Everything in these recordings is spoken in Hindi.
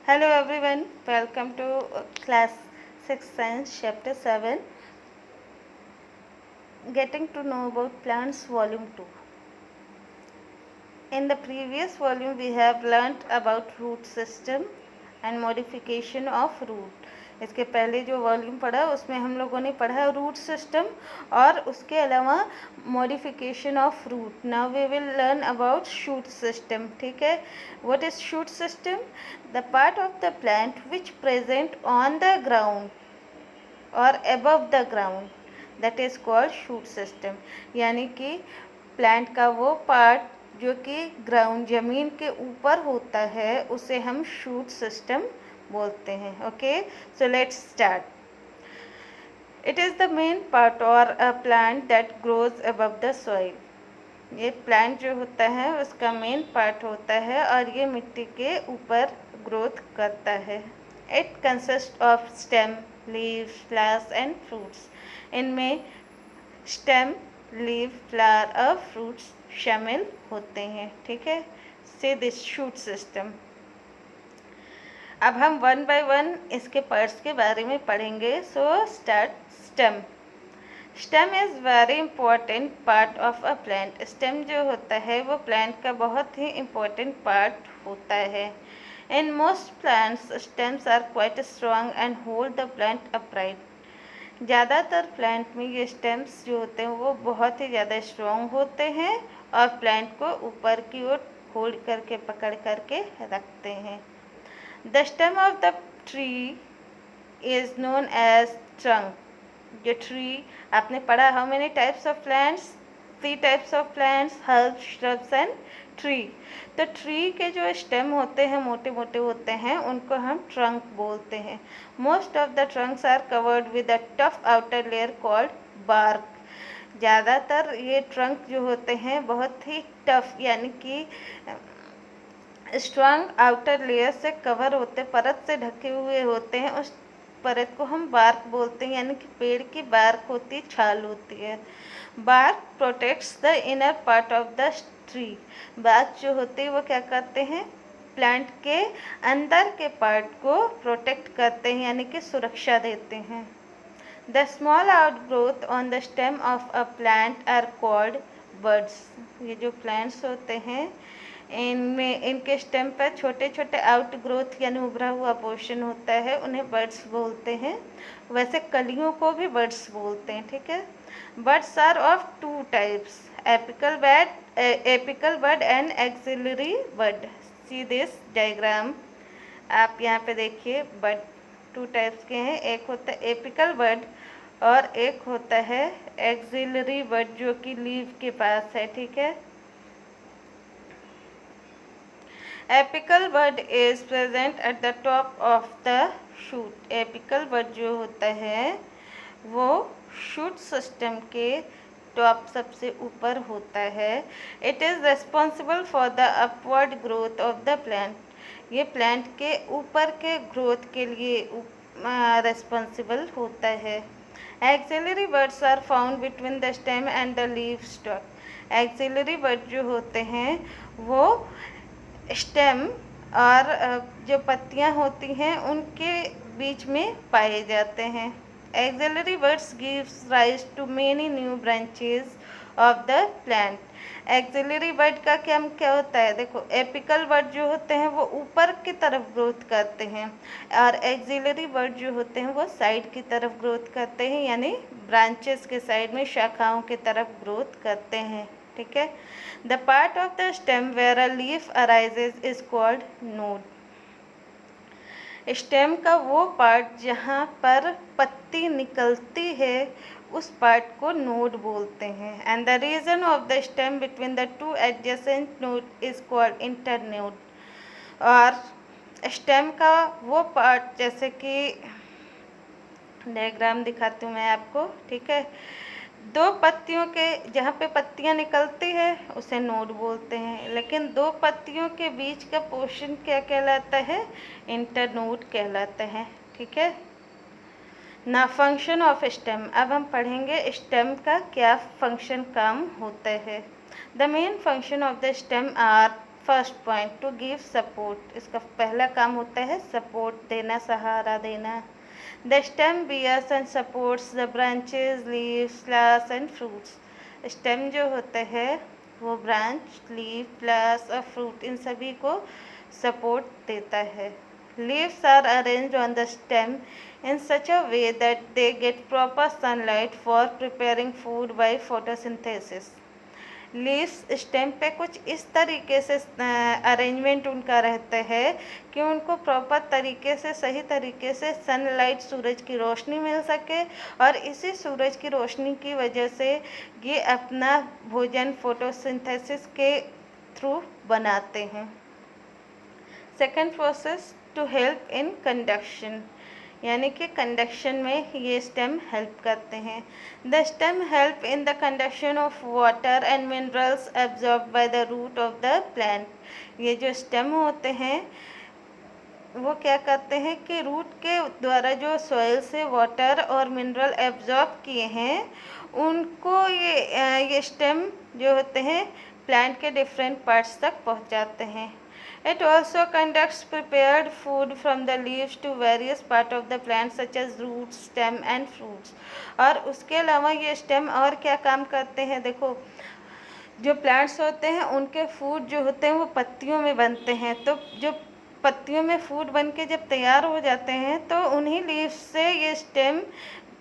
Hello everyone, welcome to class 6 science chapter 7, getting to know about plants volume 2. In the previous volume we have learnt about root system and modification of root. इसके पहले जो वॉल्यूम पढ़ा उसमें हम लोगों ने पढ़ा रूट सिस्टम और उसके अलावा modification of root. Now we will learn about shoot system. ठीक है. What is shoot system? The part of the plant which present on the ground और above the ground, that is called shoot system. यानी कि प्लांट का वो पार्ट जो कि ग्राउंड ज़मीन के ऊपर होता है उसे हम शूट सिस्टम बोलते हैं. Okay, so let's start. It is the main part और a plant that grows above the soil. ये प्लांट जो होता है उसका मेन पार्ट होता है और ये मिट्टी के ऊपर ग्रोथ करता है. It consist of stem, leaves, flowers and fruits. इनमें स्टेम, लीव, फ्लावर और फ्रूट्स शामिल होते हैं. ठीक है. से दिस शूट सिस्टम. अब हम वन बाय वन इसके पार्ट्स के बारे में पढ़ेंगे. So start. Stem. Stem is very important part of a plant. Stem जो होता है वो प्लांट का बहुत ही इम्पोर्टेंट पार्ट होता है. In most plants stems are quite strong and hold the plant upright. ज़्यादातर प्लांट में ये स्टेम्स जो होते हैं वो बहुत ही ज़्यादा स्ट्रॉन्ग होते हैं और प्लांट को ऊपर की ओर होल्ड करके पकड़ करके रखते हैं. The stem of the tree is known as trunk. जो ट्री आपने पढ़ा, how many types of plants? 3 types of plants, herbs, shrubs and tree. तो ट्री के जो स्टेम होते हैं मोटे मोटे होते हैं उनको हम ट्रंक बोलते हैं. Most of the trunks are covered with a tough outer layer called bark. ज़्यादातर ये ट्रंक जो होते हैं बहुत ही टफ यानी कि स्ट्रॉन्ग आउटर लेयर से कवर होते, परत से ढके हुए होते हैं. उस परत को हम बार्क बोलते हैं, यानी कि पेड़ की बार्क होती है, छाल होती है. Bark protects the inner part of the tree. Bark जो होती है वो क्या करते हैं? प्लांट के अंदर के पार्ट को प्रोटेक्ट करते हैं, यानी कि सुरक्षा देते हैं. The small outgrowth on the stem of a plant are called buds. ये जो प्लांट्स होते हैं इनमें इनके स्टेम पर छोटे छोटे आउट ग्रोथ यानी उभरा हुआ पोर्शन होता है, उन्हें बड्स बोलते हैं. वैसे कलियों को भी बड्स बोलते हैं. ठीक है. Buds are of 2 types, apical bud and axillary bud. See this diagram. आप यहाँ पे देखिए, बड 2 टाइप्स के हैं. एक होता है एपिकल बड और एक होता है एक्सिलरी बड जो कि लीव के पास है. ठीक है. Apical bud is present at the top of the shoot. Apical bud जो होता है वो शूट सिस्टम के टॉप सबसे ऊपर होता है. It is responsible for the upward growth of the plant. ये प्लांट के ऊपर के ग्रोथ के लिए रेस्पॉन्सिबल होता है. Axillary buds are found between the stem and the leaf stalk. Axillary bud जो होते हैं वो स्टेम और जो पत्तियां होती हैं उनके बीच में पाए जाते हैं. Axillary buds gives rise to many new branches of the plant. Axillary bud का क्या होता है? देखो, एपिकल बड जो होते हैं वो ऊपर की तरफ ग्रोथ करते हैं और एक्सिलरी बड जो होते हैं वो साइड की तरफ ग्रोथ करते हैं, यानी ब्रांचेस के साइड में शाखाओं की तरफ ग्रोथ करते हैं. ठीक है. The part of the stem where a leaf arises is called node. Stem का वो पार्ट जहाँ पर पत्ती निकलती है उस पार्ट को नोड बोलते हैं. And the region of the stem between the 2 adjacent node is called internode. और स्टेम का वो पार्ट, जैसे कि डायग्राम दिखाती हूँ मैं आपको. ठीक है. 2 पत्तियों के जहाँ पे पत्तियाँ निकलती है उसे नोड बोलते हैं, लेकिन 2 पत्तियों के बीच का पोर्शन क्या कहलाता है? इंटरनोड कहलाता है. ठीक है. ना फंक्शन ऑफ स्टेम. अब हम पढ़ेंगे स्टेम का क्या फंक्शन काम होता है. The main function of the stem are first point, to give support, इसका पहला काम होता है सपोर्ट देना, सहारा देना। The stem bears and supports the branches, leaves, flowers and fruits. Stem जो होता है वो ब्रांच, लीव, फ्लावर्स और फ्रूट इन सभी को सपोर्ट देता है। Leaves are arranged on the stem in such a way that they get proper sunlight for preparing food by photosynthesis. Leaves stem पे कुछ इस तरीके से अरेंजमेंट उनका रहता है कि उनको प्रॉपर तरीके से, सही तरीके से सनलाइट, सूरज की रोशनी मिल सके और इसी सूरज की रोशनी की वजह से ये अपना भोजन फोटोसिंथेसिस के थ्रू बनाते हैं। Second process, to help in conduction, यानी कि कंडक्शन में ये स्टेम हेल्प करते हैं। The stem help in the conduction of water and minerals absorb by the root of the plant. ये जो स्टेम होते हैं वो क्या करते हैं कि रूट के द्वारा जो सॉइल से वाटर और मिनरल एब्जॉर्ब किए हैं उनको ये स्टेम जो होते हैं प्लांट के डिफरेंट पार्ट्स तक पहुंचाते हैं। It also conducts prepared food from the leaves to various part of the plant such as roots, stem and fruits। और उसके अलावा ये स्टेम और क्या काम करते हैं, देखो जो प्लांट्स होते हैं उनके फूड जो होते हैं वो पत्तियों में बनते हैं, तो जो पत्तियों में फूड बन के जब तैयार हो जाते हैं तो उन्हीं लीव्स से ये स्टेम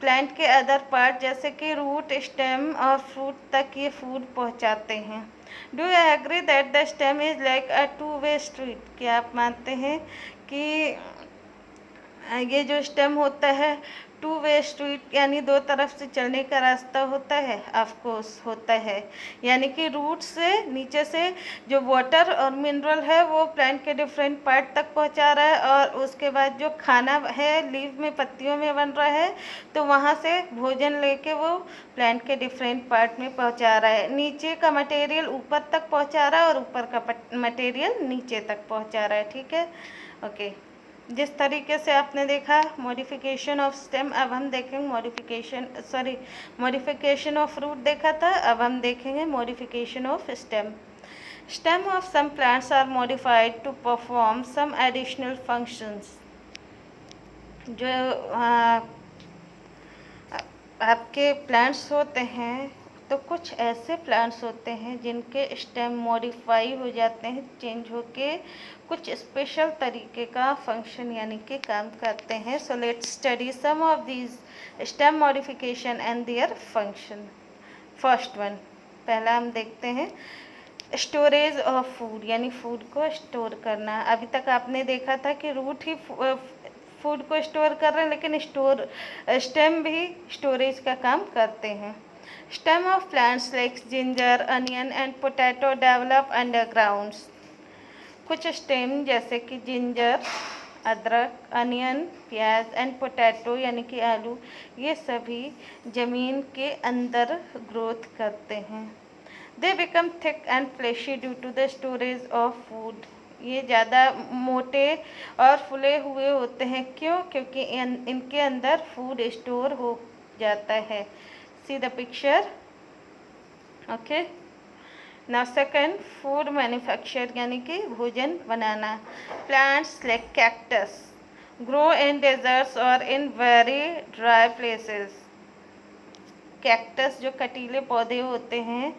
प्लांट के अदर पार्ट जैसे कि रूट, स्टेम और फ्रूट तक ये फूड पहुंचाते हैं। Do you agree that the stem is like a two way street? क्या आप मानते हैं कि ये जो स्टेम होता है टू वे स्ट्रीट यानी दो तरफ से चलने का रास्ता होता है? ऑफ कोर्स होता है, यानी कि रूट से नीचे से जो वाटर और मिनरल है वो प्लांट के डिफरेंट पार्ट तक पहुंचा रहा है और उसके बाद जो खाना है लीव में, पत्तियों में बन रहा है तो वहाँ से भोजन लेके वो प्लांट के डिफरेंट पार्ट में पहुंचा रहा है। नीचे का मटेरियल ऊपर तक पहुंचा रहा है और ऊपर का मटेरियल नीचे तक पहुंचा रहा है, ठीक है, ओके। जिस तरीके से आपने देखा मॉडिफिकेशन ऑफ स्टेम, अब हम देखेंगे मॉडिफिकेशन ऑफ रूट देखा था, अब हम देखेंगे modification of stem. Stem of some plants are modified to perform some additional functions. जो आपके प्लांट्स होते हैं तो कुछ ऐसे प्लांट्स होते हैं जिनके स्टेम मॉडिफाई हो जाते हैं, चेंज होके कुछ स्पेशल तरीके का फंक्शन यानी कि काम करते हैं। So let's study some of these stem modification and their function. First one, पहला हम देखते हैं स्टोरेज ऑफ फूड, यानी फूड को स्टोर करना। अभी तक आपने देखा था कि रूट ही फूड को स्टोर कर रहे हैं, लेकिन स्टेम भी स्टोरेज का काम करते हैं। Stem of plants like ginger, onion and potato develop underground. कुछ स्टेम जैसे कि जिंजर, अदरक, अनियन, प्याज एंड पोटैटो यानी कि आलू, ये सभी ज़मीन के अंदर ग्रोथ करते हैं। They become thick and fleshy due to the storage of food. ये ज़्यादा मोटे और फुले हुए होते हैं, क्यों? क्योंकि इनके अंदर फूड स्टोर हो जाता है। See the picture, okay. Now second, food manufacture यानी कि भोजन बनाना। Plants like cactus grow in deserts और in very dry places. Cactus जो कटीले पौधे होते हैं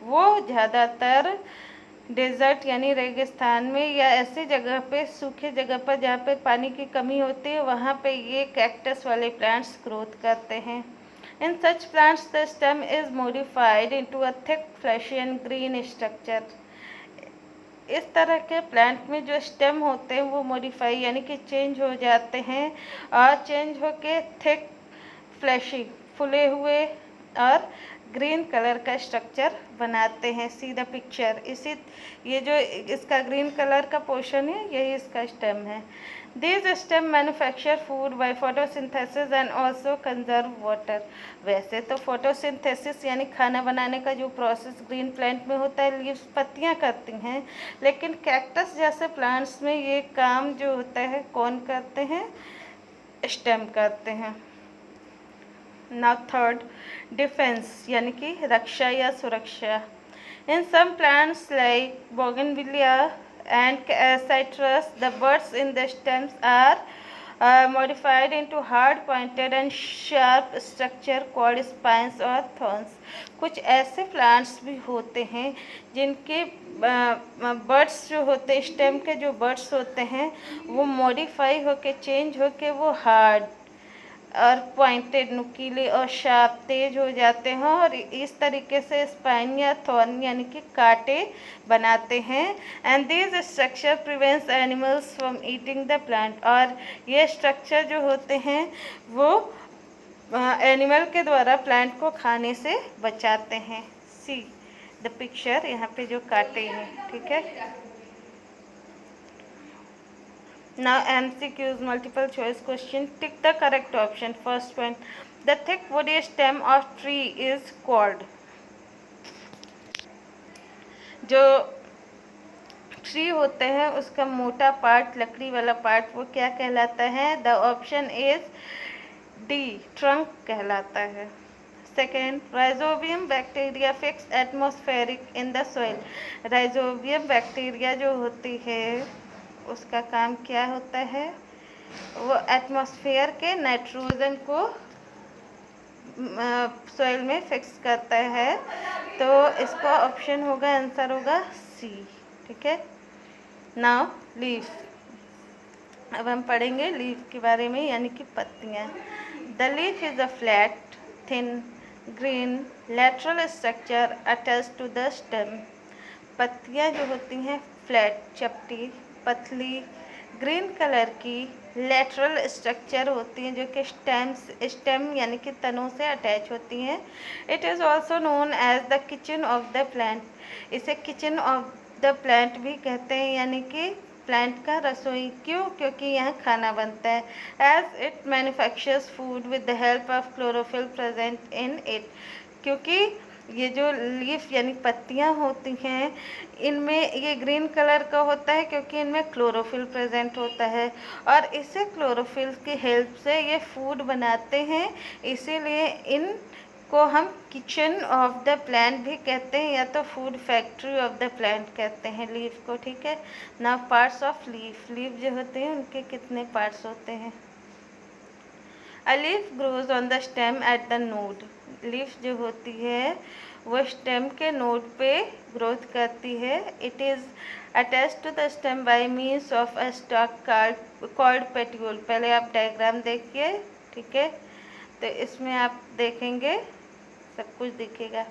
वो ज़्यादातर डेजर्ट यानी रेगिस्तान में या ऐसी जगह पे, सूखे जगह पर जहाँ पे पानी की कमी होती है वहाँ पे ये कैक्टस वाले प्लांट्स ग्रोथ करते हैं। In such plants the stem is modified into a thick fleshy and green structure. इस तरह के प्लांट में जो स्टेम होते हैं वो मॉडिफाई यानी कि चेंज हो जाते हैं और चेंज होके थिक, फ्लैशी, फुले हुए और ग्रीन कलर का स्ट्रक्चर बनाते हैं। सी द पिक्चर, ये जो इसका ग्रीन कलर का पोर्शन है यही इसका स्टेम है। These stem manufacture food by photosynthesis and also conserve water। वैसे तो फोटोसिंथेसिस यानी खाना बनाने का जो प्रोसेस ग्रीन प्लांट में होता है, लीव्स, पत्तियां करती हैं, लेकिन कैक्टस जैसे प्लांट्स में ये काम जो होता है कौन करते हैं? स्टेम करते हैं। नाउ थर्ड, डिफेंस यानी कि रक्षा या सुरक्षा। In some plants like bougainvillea and citrus, the buds in the stems are modified into hard pointed and sharp structure called spines or thorns. कुछ ऐसे प्लांट्स भी होते हैं जिनके बर्ड्स जो होते हैं, स्टेम के जो बर्ड्स होते हैं वो मॉडिफाई होके चेंज होके वो हार्ड और पॉइंटेड नुकीले और शार्प तेज हो जाते हैं और इस तरीके से स्पाइन या थॉर्न यानी कि कांटे बनाते हैं। And this structure prevents animals from eating the plant, और ये स्ट्रक्चर जो होते हैं वो एनिमल के द्वारा प्लांट को खाने से बचाते हैं। सी द पिक्चर, यहाँ पे जो कांटे हैं, ठीक है। Now MCQs, multiple choice question. Tick the correct option. First one, the thick woody stem of tree is called. जो ट्री होते हैं उसका मोटा पार्ट, लकड़ी वाला पार्ट, वो क्या कहलाता है? The option is D, trunk कहलाता है। Second, rhizobium bacteria fix atmospheric in the soil. Rhizobium bacteria जो होती है उसका काम क्या होता है? वो एटमॉस्फेयर के नाइट्रोजन को सॉइल में फिक्स करता है। तो इसका ऑप्शन होगा, आंसर होगा सी, ठीक है। नाउ लीफ, अब हम पढ़ेंगे लीफ के बारे में, यानी कि पत्तियाँ। The leaf is a flat thin green lateral structure attached to the stem. पत्तियाँ जो होती हैं फ्लैट, चपटी, पतली, ग्रीन कलर की लेटरल स्ट्रक्चर होती हैं जो कि स्टेम यानी कि तनों से अटैच होती हैं। It is also known as the kitchen of the plant. इसे किचन ऑफ द प्लांट भी कहते हैं, यानी कि प्लांट का रसोई। क्यों? क्योंकि यहाँ खाना बनता है। As it manufactures food with the help of chlorophyll present in it. क्योंकि ये जो लीफ यानी पत्तियाँ होती हैं इनमें ये ग्रीन कलर का होता है क्योंकि इनमें क्लोरोफिल प्रेजेंट होता है, और इसे क्लोरोफिल की हेल्प से ये फूड बनाते हैं। इसीलिए इनको हम किचन ऑफ द प्लांट भी कहते हैं, या तो food factory of the plant कहते हैं लीफ को, ठीक है। ना पार्ट्स ऑफ लीफ, लीफ जो होते हैं उनके कितने पार्ट्स होते हैं? A leaf grows on the stem at the node. Leaf जो होती है वो स्टेम के नोड पे ग्रोथ करती है। It is attached to the stem by means of a stalk called petiole. पहले आप डायग्राम देखिए, ठीक है। तो इसमें आप देखेंगे सब कुछ दिखेगा।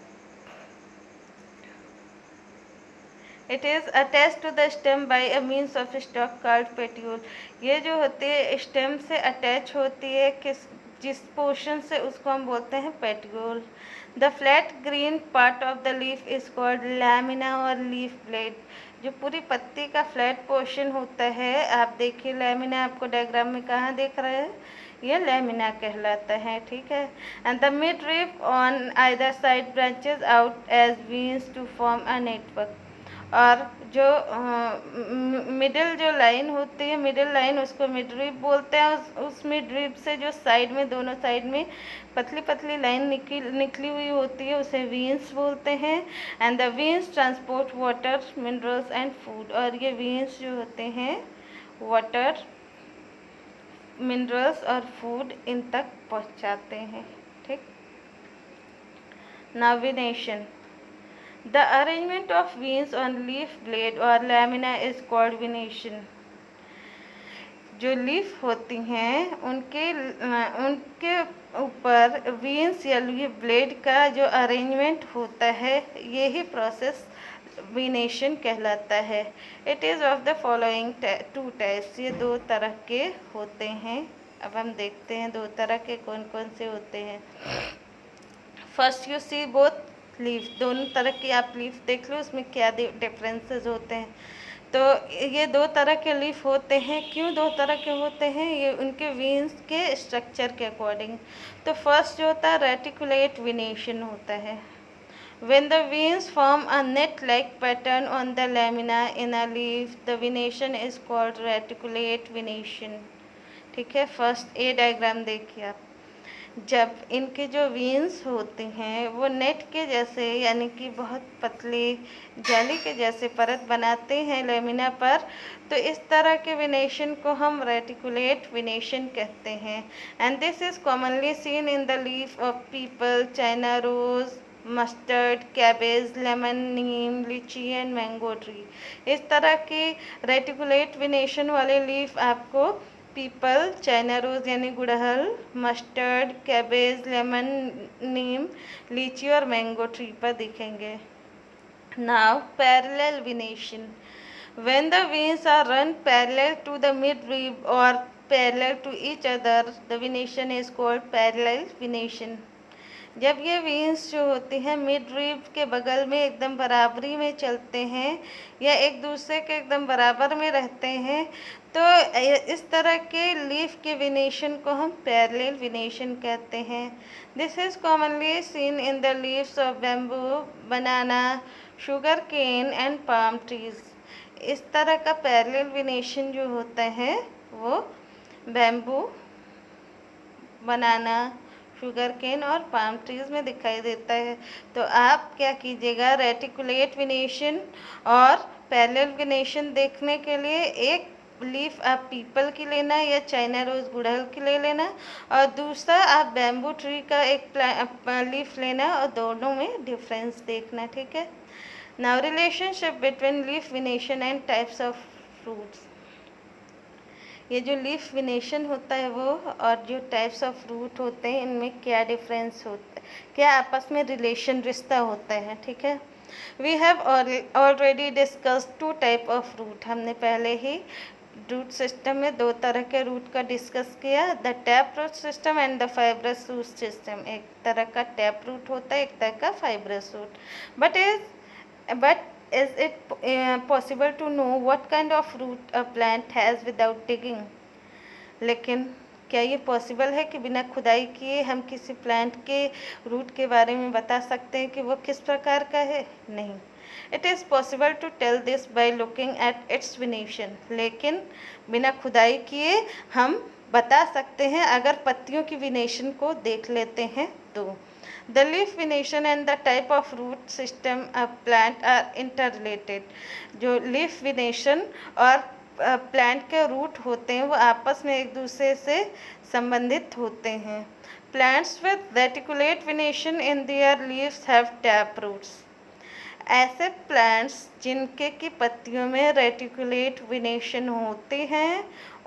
It is attach to the stem by a means of stalk called petiole. ये जो होती है स्टेम से अटैच होती है जिस पोर्शन से, उसको हम बोलते हैं petiole. The flat green part of the leaf is called lamina और लीफ ब्लेड। जो पूरी पत्ती का फ्लैट पोर्शन होता है, आप देखिए लैमिना, आपको डायग्राम में कहाँ देख रहे हैं? ये लैमिना कहलाता है, ठीक है। And the mid leaf on either side branches out as veins to form a network. और जो मिडिल जो लाइन होती है, मिडिल लाइन, उसको मिड रीप बोलते हैं। उस मिड रीप से जो साइड में, दोनों साइड में पतली पतली लाइन निकली हुई होती है उसे वीन्स बोलते हैं। And the veins transport water, minerals and food. और ये वीन्स जो होते हैं वाटर, मिनरल्स और फूड इन तक पहुंचाते हैं, ठीक। Now venation, the arrangement of veins on leaf blade or lamina is called venation। जो लीफ होती हैं उनके ऊपर वीन्स या लीफ ब्लेड का जो अरेंजमेंट होता है, यही प्रोसेस वेनेशन कहलाता है। It is of the following two types. ये दो तरह के होते हैं। अब हम देखते हैं दो तरह के कौन कौन से होते हैं। First you see both leaf, दोनों तरह की आप लीफ देख लो, उसमें क्या डिफरेंसेस होते हैं। तो ये दो तरह के लीफ होते हैं। क्यों दो तरह के होते हैं? ये उनके वीन्स के स्ट्रक्चर के अकॉर्डिंग। तो फर्स्ट जो होता है रेटिकुलेट वेनेशन होता है। When the veins form a net-like pattern on the lamina in a leaf, the venation is called reticulate venation, ठीक है। फर्स्ट ए डायग्राम देखिए आप। जब इनके जो वीन्स होते हैं वो नेट के जैसे यानी कि बहुत पतले जाली के जैसे परत बनाते हैं लेमिना पर, तो इस तरह के विनेशन को हम रेटिकुलेट विनेशन कहते हैं। And this is commonly seen in the leaf of peepal, China rose, mustard, cabbage, lemon, neem, lychee and mango tree. इस तरह के रेटिकुलेट विनेशन वाले लीफ आपको पीपल, चाइना रोज यानी गुड़हल, मस्टर्ड, कैबेज, लेमन, नीम, लीची और मैंगो ट्री पर दिखेंगे। Now parallel विनेशन, when the veins are run parallel to the midrib or parallel to each other, the venation is called parallel venation। जब ये वेन्स जो होती हैं मिड रिब के बगल में एकदम बराबरी में चलते हैं या एक दूसरे के एकदम बराबर में रहते हैं, तो इस तरह के लीफ के विनेशन को हम पैरेलल विनेशन कहते हैं। This is commonly seen in the leaves of bamboo, banana, sugar cane and palm trees. इस तरह का पैरेलल विनेशन जो होता है वो बैम्बू, बनाना, शुगर केन और पाम ट्रीज में दिखाई देता है। तो आप क्या कीजिएगा, रेटिकुलेट विनेशन और पैरेलल विनेशन देखने के लिए एक लीफ आप पीपल की लेना या चाइना रोज गुड़हल की ले लेना, और दूसरा आप बैम्बू ट्री का एक लीफ लेना और दोनों में डिफरेंस देखना, ठीक है। Now relationship between leaf विनेशन and types of fruits. ये जो लीफ विनेशन होता है वो और जो टाइप्स ऑफ फ्रूट होते हैं इनमें क्या डिफरेंस होता है, क्या आपस में रिलेशन रिश्ता होता है, ठीक है। We have already discussed two type of fruit. हमने पहले ही रूट सिस्टम में दो तरह के रूट का डिस्कस किया, the tap root system and the fibrous root system. एक तरह का टैप रूट होता है, एक तरह का fibrous root. But is it possible to know what kind of root a plant has without digging? लेकिन क्या ये पॉसिबल है कि बिना खुदाई किए हम किसी प्लांट के रूट के बारे में बता सकते हैं कि वो किस प्रकार का है? नहीं। It is possible to tell this by looking at its venation. लेकिन बिना खुदाई किए हम बता सकते हैं अगर पत्तियों की विनेशन को देख लेते हैं तो। The leaf venation and the type of root system of plant are interrelated। जो लीफ विनेशन और प्लांट के रूट होते हैं वो आपस में एक दूसरे से संबंधित होते हैं। Plants with reticulate venation in their leaves have tap roots. ऐसे प्लांट्स जिनके की पत्तियों में रेटिकुलेट विनेशन होते हैं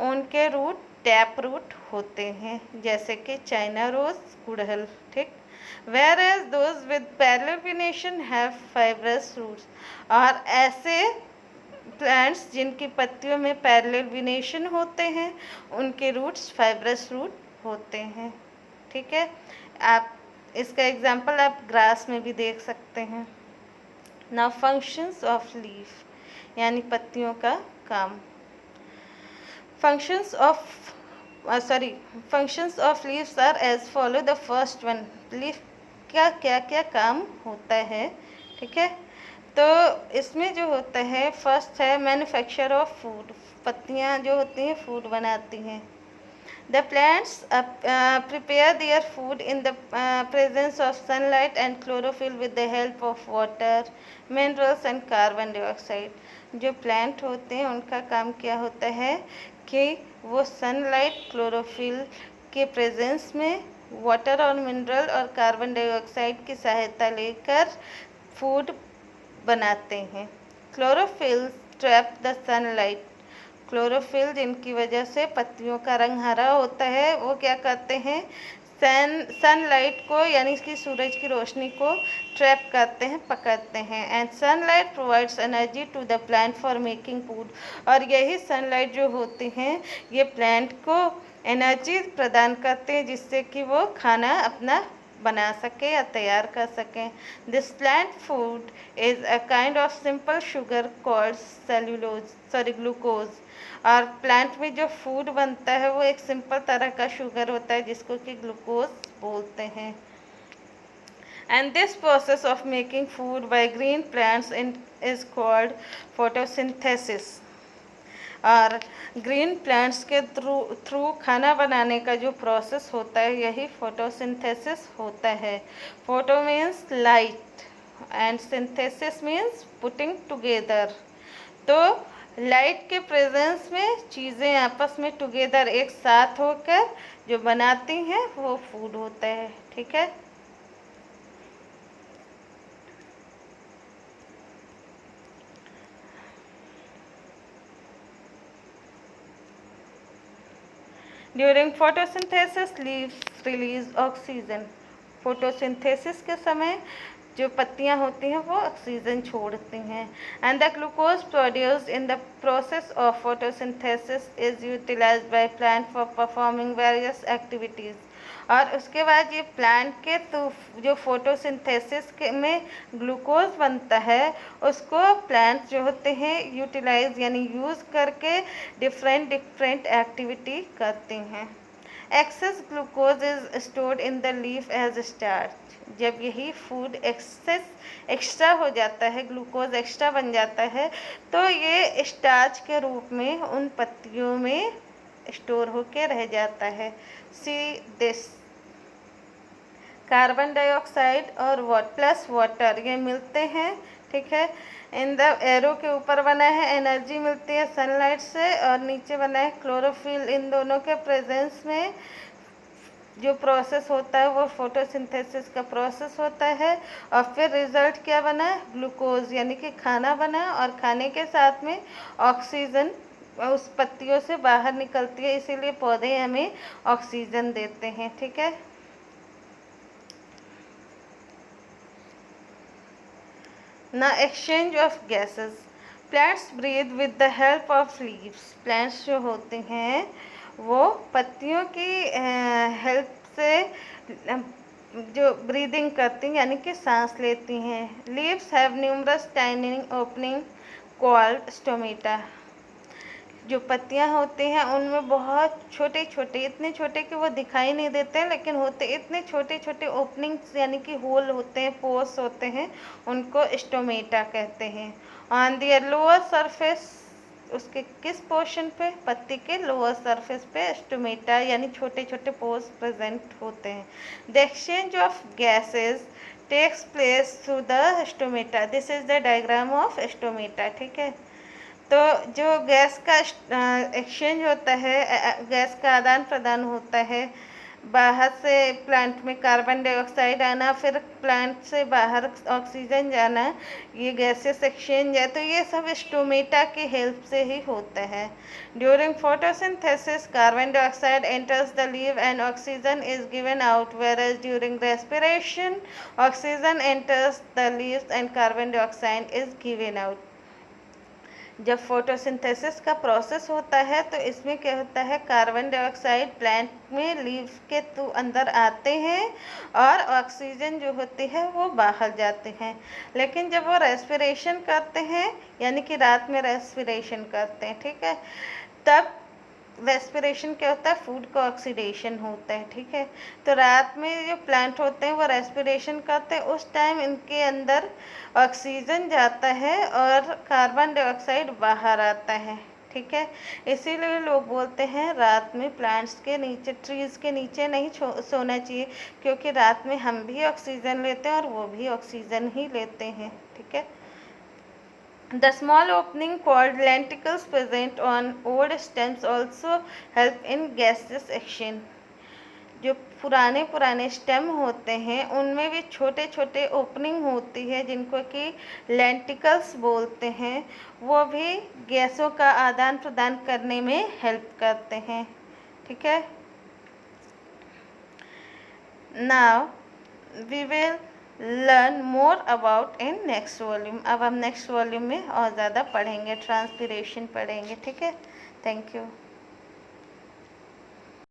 उनके रूट टैप रूट होते हैं, जैसे कि चाइना रोज, गुड़हल, ठीक। Whereas those with parallel venation have fibrous roots। और ऐसे प्लांट्स जिनकी पत्तियों में पैरेलल विनेशन होते हैं उनके रूट्स फाइब्रस रूट होते हैं, ठीक है। आप इसका एग्जांपल आप ग्रास में भी देख सकते हैं। नाउ फंक्शंस ऑफ लीफ यानी पत्तियों का काम। Functions of leaves are as follow. The first one, leaf का क्या क्या काम होता है, ठीक है। तो इसमें जो होता है फर्स्ट है मैन्युफैक्चर ऑफ फूड। पत्तियां जो होती हैं फूड बनाती हैं। The plants prepare their food in the presence of sunlight and chlorophyll with the help of water, minerals and carbon dioxide. जो प्लांट होते हैं उनका काम क्या होता है कि वो सनलाइट, क्लोरोफिल के प्रेजेंस में वाटर और मिनरल और कार्बन डाइऑक्साइड की सहायता लेकर फूड बनाते हैं। Chlorophyll trap the sunlight. Chlorophyll जिनकी वजह से पत्तियों का रंग हरा होता है वो क्या करते हैं, सनलाइट को यानी कि सूरज की रोशनी को ट्रैप करते हैं, पकड़ते हैं। And sunlight provides energy to the plant for making food. और यही सनलाइट जो होती हैं ये प्लांट को एनर्जी प्रदान करते हैं जिससे कि वो खाना अपना बना सके या तैयार कर सकें। This plant food is a kind of simple sugar called glucose. और प्लांट में जो फूड बनता है वो एक सिंपल तरह का शुगर होता है जिसको कि ग्लूकोज बोलते हैं। And this process of making food by green plants is called photosynthesis. और ग्रीन प्लांट्स के थ्रू खाना बनाने का जो प्रोसेस होता है यही फोटोसिंथेसिस होता है। Photo means light and synthesis means putting together. तो लाइट के प्रेजेंस में चीज़ें आपस में टुगेदर एक साथ होकर जो बनाती हैं वो फूड होता है। ठीक है। During photosynthesis leaves release oxygen. Photosynthesis के समय जो पत्तियां होती हैं वो ऑक्सीजन छोड़ती हैं। And the glucose produced in the process of photosynthesis is utilised by plant for performing various activities. और उसके बाद ये प्लांट के तो जो फोटोसिंथेसिस के में ग्लूकोज बनता है उसको प्लांट जो होते हैं यूटिलाइज यानी यूज़ करके डिफरेंट एक्टिविटी करती हैं। Excess glucose is stored in the leaf as starch. जब यही फूड एक्स्ट्रा हो जाता है, ग्लूकोज एक्स्ट्रा बन जाता है, तो ये स्टार्च के रूप में उन पत्तियों में स्टोर होके रह जाता है। सी दिस कार्बन डाइऑक्साइड और प्लस वाटर ये मिलते हैं। ठीक है। इन द एरो के ऊपर बना है एनर्जी मिलती है सनलाइट से, और नीचे बना है क्लोरोफिल। इन दोनों के प्रेजेंस में जो प्रोसेस होता है वो फोटोसिंथेसिस का प्रोसेस होता है। और फिर रिजल्ट क्या बना? ग्लूकोज यानी कि खाना बना, और खाने के साथ में ऑक्सीजन उस पत्तियों से बाहर निकलती है, इसीलिए पौधे हमें ऑक्सीजन देते हैं। ठीक है। ना exchange of gases. Plants breathe with the help of leaves. Plants जो होते हैं वो पत्तियों की हेल्प से जो ब्रीदिंग करती हैं यानी कि सांस लेती हैं। Leaves have numerous tiny opening called stomata. जो पत्तियां होती हैं उनमें बहुत छोटे छोटे, इतने छोटे कि वो दिखाई नहीं देते, लेकिन होते इतने छोटे छोटे ओपनिंग्स यानी कि होल होते हैं, पोर्स होते हैं, उनको स्टोमेटा कहते हैं। ऑन द लोअर सरफेस, उसके किस पोर्शन पे? पत्ती के लोअर सरफेस पे स्टोमेटा यानी छोटे छोटे पोर्स प्रेजेंट होते हैं। The exchange of gases takes place through the stomata. This is the diagram of stomata. ठीक है। तो जो गैस का एक्सचेंज होता है, गैस का आदान प्रदान होता है, बाहर से प्लांट में कार्बन डाइऑक्साइड आना, फिर प्लांट से बाहर ऑक्सीजन जाना, ये गैसेस एक्सचेंज है, तो ये सब स्टोमेटा की हेल्प से ही होता है। During photosynthesis carbon dioxide enters the leave and oxygen is given out, whereas during respiration oxygen enters the leaves and carbon dioxide is given out. जब फोटोसिंथेसिस का प्रोसेस होता है तो इसमें क्या होता है, कार्बन डाइऑक्साइड प्लांट में लीव्स के थ्रू अंदर आते हैं और ऑक्सीजन जो होती है वो बाहर जाते हैं। लेकिन जब वो रेस्पिरेशन करते हैं यानी कि रात में रेस्पिरेशन करते हैं, ठीक है, तब रेस्पिरेशन क्या होता है? फूड का ऑक्सीडेशन होता है। ठीक है। तो रात में जो प्लांट होते हैं वो रेस्पिरेशन करते हैं, उस टाइम इनके अंदर ऑक्सीजन जाता है और कार्बन डाइऑक्साइड बाहर आता है। ठीक है। इसीलिए लोग बोलते हैं रात में प्लांट्स के नीचे, ट्रीज़ के नीचे नहीं सोना चाहिए, क्योंकि रात में हम भी ऑक्सीजन लेते हैं और वो भी ऑक्सीजन ही लेते हैं। ठीक है। The small opening called lenticles present on old stems also help in gaseous exchange. जो पुराने स्टेम होते हैं उनमें भी छोटे छोटे ओपनिंग होती है जिनको कि लेंटिकल्स बोलते हैं, वो भी गैसों का आदान प्रदान करने में हेल्प करते हैं। ठीक है। Now we will learn more about in next volume. अब हम नेक्स्ट वॉल्यूम में और ज़्यादा पढ़ेंगे, ट्रांसपिरेशन पढ़ेंगे। ठीक है। Thank you.